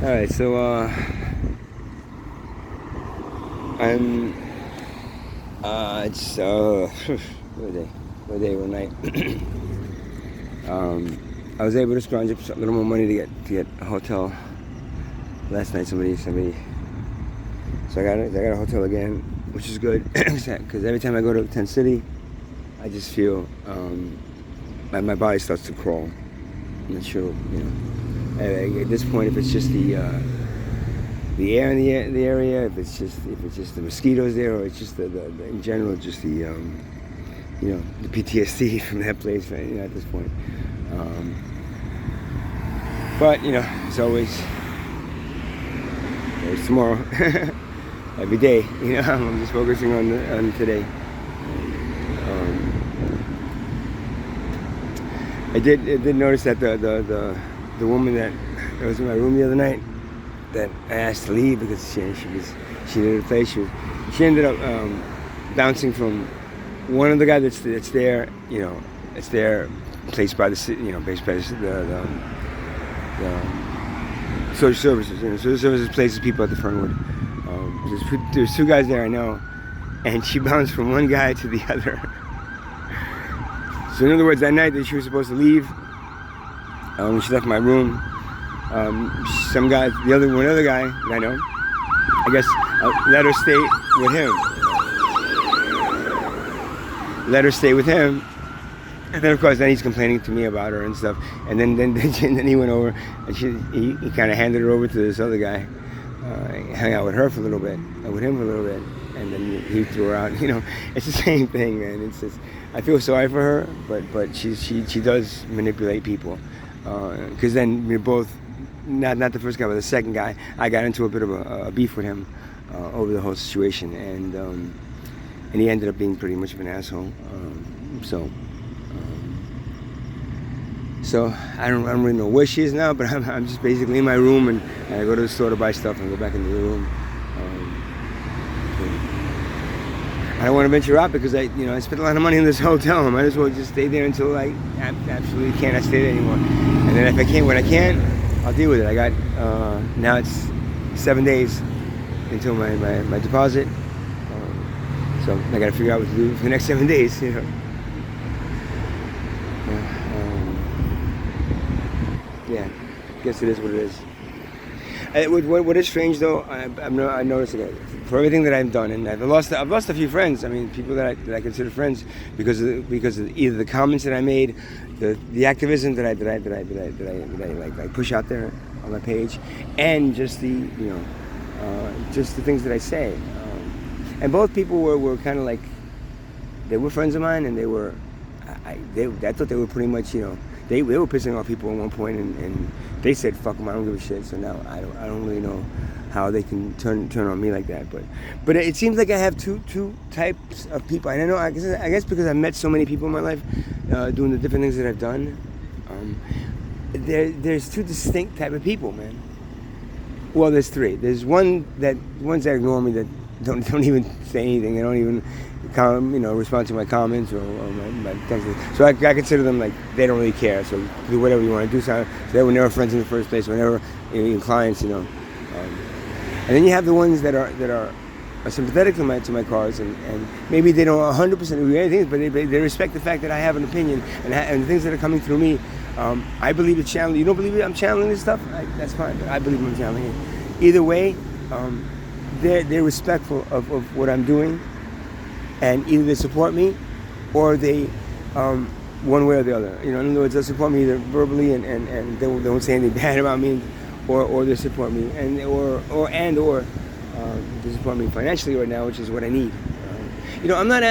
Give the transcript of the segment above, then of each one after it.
Alright, so I'm it's what day, what night. I was able to scrounge up a little more money to get a hotel last night. Somebody, so I got a hotel again, which is good because every time I go to Tent City, I just feel my body starts to crawl. I'm not sure, at this point, if it's just the air in the area, if it's just the mosquitoes there, or it's just the in general, just the the PTSD from that place, at this point. But it's always there's tomorrow. Every day, I'm just focusing on today. I did notice that the woman that was in my room the other night, that I asked to leave because she needed a place. She ended up bouncing from one of the guys that's there. It's their place by the city. Based by the social services. Social services places people at the Fernwood. There's two guys there I know, and she bounced from one guy to the other. So in other words, that night that she was supposed to leave, when she left my room, one other guy that I know, I guess, let her stay with him. And then of course, then he's complaining to me about her and stuff. And then he went over, and he kind of handed her over to this other guy. Hung out with her for a little bit, with him for a little bit, and then he threw her out. It's the same thing, man. It's just, I feel sorry for her, but she does manipulate people. Because then we're both, not the first guy, but the second guy, I got into a bit of a beef with him over the whole situation, and he ended up being pretty much of an asshole. So I don't really know where she is now, but I'm just basically in my room, and I go to the store to buy stuff and go back into the room. I don't want to venture out because I spent a lot of money in this hotel. I might as well just stay there until I absolutely cannot stay there anymore. And then when I can, I'll deal with it. I got now it's 7 days until my deposit, so I got to figure out what to do for the next 7 days. Yeah, I guess it is what it is. What is strange though, I noticed again, for everything that I've done, and I've lost a few friends. I mean, people that I consider friends because of either the comments that I made, the activism that I push out there on my page, and just the things that I say. And both people were kind of like, they were friends of mine, and I thought they were pretty much They were pissing off people at one point, and they said, "Fuck them, I don't give a shit." So now I don't really know how they can turn on me like that. But it seems like I have two types of people, and I guess because I've met so many people in my life, doing the different things that I've done. There's two distinct type of people, man. Well, there's three. There's ones that ignore me, that don't even say anything. They don't even respond to my comments or my texts. So I consider them like they don't really care. So do whatever you want to do. So they were never friends in the first place. Whenever even clients, and then you have the ones that are sympathetic to my cause, and maybe they don't 100% agree with anything, but they respect the fact that I have an opinion and the things that are coming through me. I believe it's channeling. You don't believe I'm channeling this stuff? That's fine, but I believe I'm channeling it. Either way, they're respectful of what I'm doing. And either they support me, or they, one way or the other. In other words, they'll support me either verbally and they won't say anything bad about me, or they support me or they support me financially right now, which is what I need. I'm not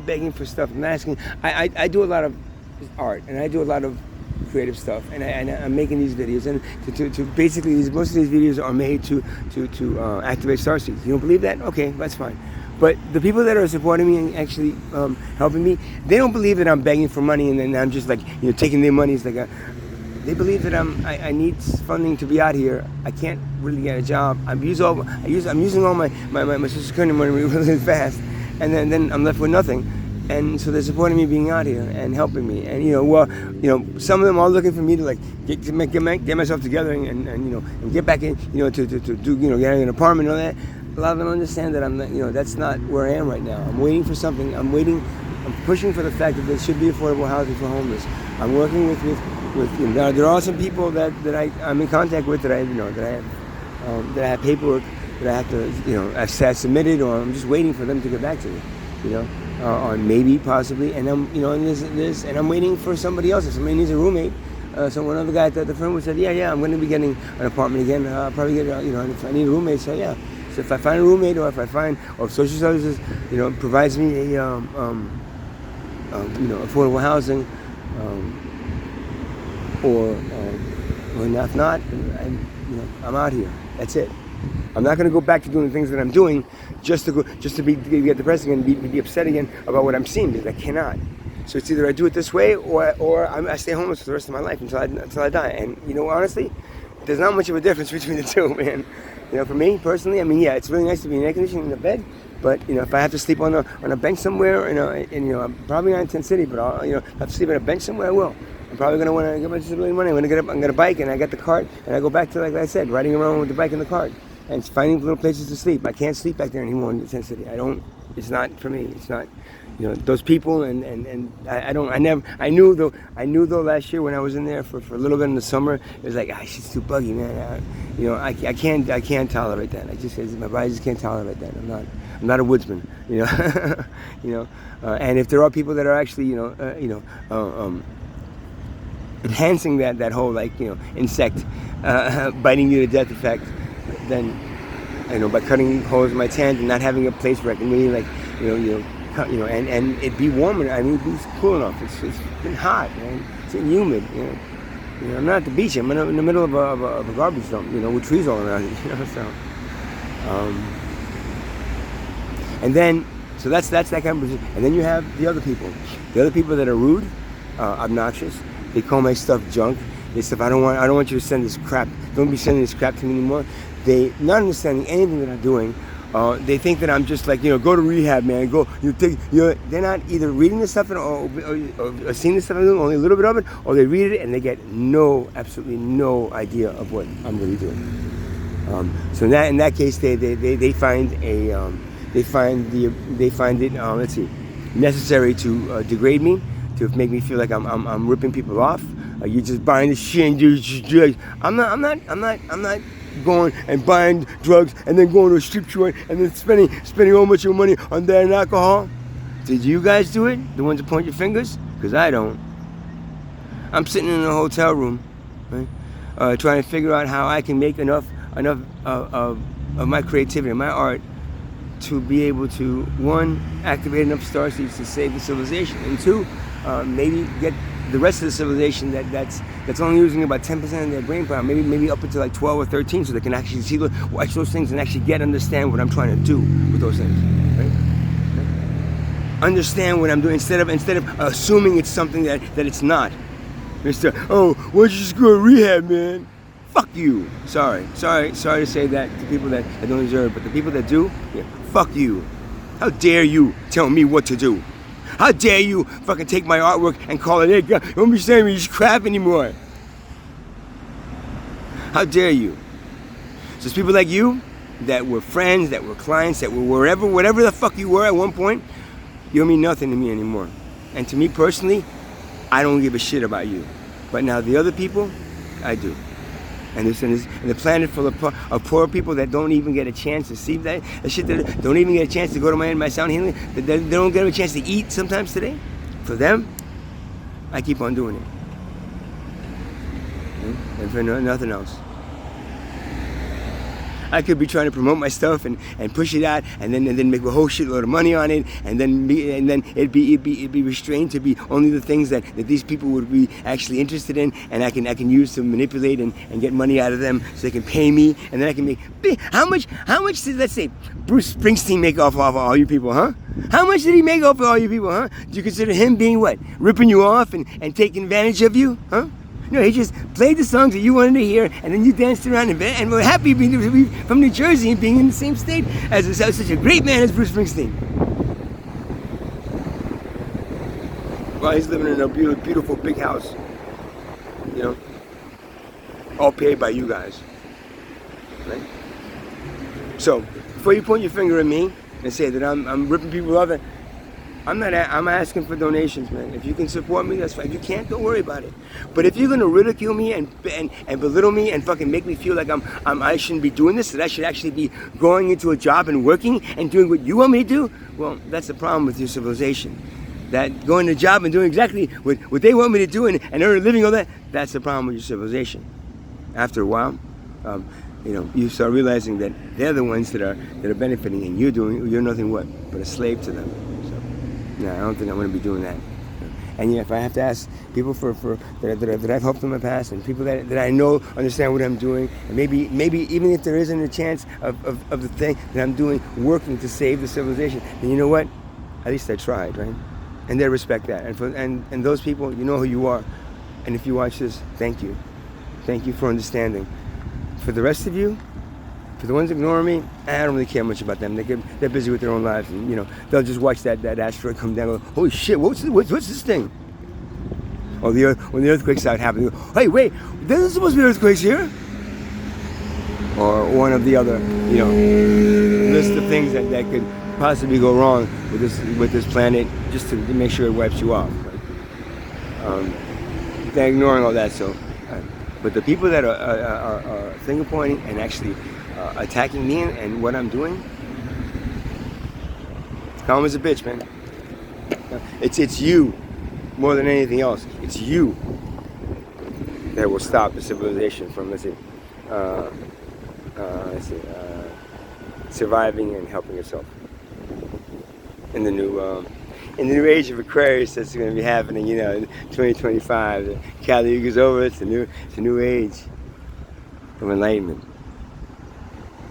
begging for stuff. I'm not asking. I do a lot of art, and I do a lot of creative stuff, and I'm making these videos, and to basically most of these videos are made to activate starseeds. You don't believe that? Okay, that's fine. But the people that are supporting me and actually helping me, they don't believe that I'm begging for money and then I'm just like taking their money. It's like they believe that I need funding to be out here. I can't really get a job. I'm using all my social security money really fast, and then I'm left with nothing. And so they're supporting me being out here and helping me. And some of them are looking for me to like get myself together and get back in, to do, get an apartment and all that. A lot of them understand that I'm not, that's not where I am right now. I'm waiting for something. I'm pushing for the fact that there should be affordable housing for homeless. I'm working with there are some people that I'm in contact with that I have paperwork that I have to, I've submitted, or I'm just waiting for them to get back to me, on maybe, possibly, and I'm, and I'm waiting for somebody else. If somebody needs a roommate, so one other guy at the firm said, yeah, I'm going to be getting an apartment again. I'll probably get, if I need a roommate, so yeah. So if I find a roommate, or if social services, provides me a, affordable housing, or if not, I'm out here. That's it. I'm not going to go back to doing the things that I'm doing just to get depressed again and be upset again about what I'm seeing, because I cannot. So it's either I do it this way or I stay homeless for the rest of my life until I die. And honestly, there's not much of a difference between the two, man. For me personally, it's really nice to be in air conditioning in the bed, but if I have to sleep on a bench somewhere, I'm probably not in Tent City, but I'll have to sleep on a bench somewhere, I will. I'm probably going to want to get my disability money. I'm going to get a bike, and I get the cart, and I go back to, like I said, riding around with the bike and the cart, and finding little places to sleep. I can't sleep back there anymore in Tent City. It's not for me. It's not, those people, and I knew though last year when I was in there for a little bit in the summer, it was like, shit's too buggy, man. I can't tolerate that. My body just can't tolerate that. I'm not a woodsman, and if there are people that are actually, enhancing that whole insect biting you to death effect, then by cutting holes in my tent and not having a place where I can really and it'd be warmer. It'd be cool enough. It's been hot, man. It's been humid. I'm not at the beach. I'm in the middle of a garbage dump. With trees all around it. So and then so that's that kind of position. And then you have the other people that are rude, obnoxious. They call my stuff junk. They say, I don't want you to send this crap. Don't be sending this crap to me anymore. They, not understanding anything that I'm doing, they think that I'm just like, go to rehab, man. They're not either reading this stuff or seeing this stuff I'm doing, only a little bit of it, or they read it and they get absolutely no idea of what I'm really doing. So in that case, they find it necessary to degrade me, to make me feel like I'm ripping people off. You're just buying the shit and do drugs. I'm not going and buying drugs and then going to a strip joint and then spending all much of your money on that and alcohol. Did you guys do it? The ones that point your fingers? Because I don't. I'm sitting in a hotel room, right, trying to figure out how I can make enough of my creativity, my art, to be able to, one, activate enough starseeds to save the civilization, and two, maybe get the rest of the civilization that's only using about 10% of their brain power, maybe up into like 12 or 13, so they can actually watch those things and actually understand what I'm trying to do with those things, right? Understand what I'm doing instead of assuming it's something that it's not. Why don't you just go to rehab, man? Fuck you. Sorry to say that to people that don't deserve it, but the people that do, fuck you. How dare you tell me what to do? How dare you fucking take my artwork and call it, hey, don't be saying me crap anymore. How dare you? So it's people like you that were friends, that were clients, that were whatever the fuck you were at one point, you don't mean nothing to me anymore. And to me personally, I don't give a shit about you. But now the other people, I do. And the planet full of poor people that don't even get a chance to see that shit, that don't even get a chance to go to my sound healing, they don't get a chance to eat sometimes today. For them, I keep on doing it. And for nothing else. I could be trying to promote my stuff and push it out and then make a whole shitload of money on it, and then it'd be restrained to be only the things that these people would be actually interested in, and I can use to manipulate and get money out of them so they can pay me, and then I can make how much did, let's say, Bruce Springsteen make off all you people, huh? How much did he make off of all you people, huh? Do you consider him being what? Ripping you off and taking advantage of you, huh? No, he just played the songs that you wanted to hear, and then you danced around and were happy being from New Jersey and being in the same state as such a great man as Bruce Springsteen. while he's living in a beautiful, beautiful big house. You know, all paid by you guys. Right? So before you point your finger at me and say that I'm ripping people off, I'm asking for donations, man. If you can support me, that's fine. If you can't, don't worry about it. But if you're gonna ridicule me and belittle me and fucking make me feel like I shouldn't be doing this, that I should actually be going into a job and working and doing what you want me to do, well, that's the problem with your civilization. That going to a job and doing exactly what they want me to do and earn a living, all that, that's the problem with your civilization. After a while, you start realizing that they're the ones that are benefiting, and you're nothing but a slave to them. No, I don't think I'm going to be doing that. And if I have to ask people that I've helped in the past, and people that I know understand what I'm doing, and maybe even if there isn't a chance of the thing that I'm doing working to save the civilization, then you know what? At least I tried, right? And they respect that. And those people, you know who you are. And if you watch this, thank you. Thank you for understanding. For the rest of you, for the ones ignoring me, I don't really care much about them. They're busy with their own lives, and they'll just watch that asteroid come down. And go, holy shit! What's this thing? Or when the earthquakes start happening, go, hey, wait! There's supposed to be earthquakes here. Or one of the other, list of things that could possibly go wrong with this planet, just to make sure it wipes you off. Right? They're ignoring all that. So, but the people that are finger pointing and actually attacking me and what I'm doing, calm as a bitch, man. It's you more than anything else. It's you that will stop the civilization from surviving and helping itself in the new age of Aquarius that's going to be happening. In 2025, the Kali Yuga's over. It's a new age of enlightenment.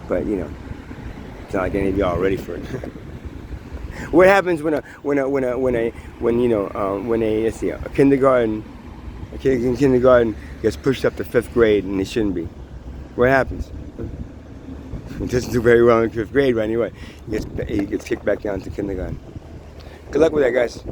But it's not like any of y'all are ready for it. What happens when a kindergarten, a kid in kindergarten gets pushed up to 5th grade and he shouldn't be? What happens? He doesn't do very well in 5th grade, right? Anyway, he gets kicked back down to kindergarten. Good luck with that, guys.